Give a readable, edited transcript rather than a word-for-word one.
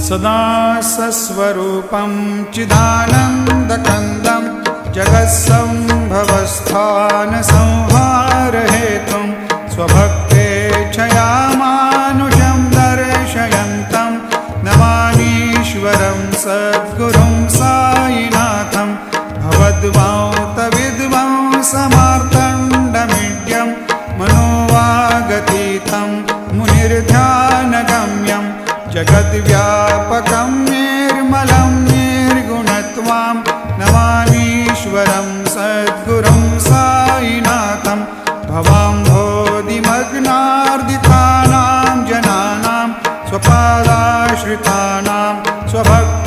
सदा सस्वरूपं चिदानन्दकन्दं जगत्सम्भवस्थानसंहारहेतुं स्वभक्तेच्छया मानुषं दर्शयन्तं नमामीश्वरं सद्गुरुं साईनाथं भवद्वान्तविद्वं समार्तण्डमीड्यं मनोवागतीतं मुनिर्ध्यानगम्यं जगद्व्यापकं निर्मलं निर्गुणत्वां नमामीश्वरं सद्गुरुं साईनाथं भवाम्भोधिमग्नार्दितानां जनानां स्वपादाश्रितानां स्वभक्तानां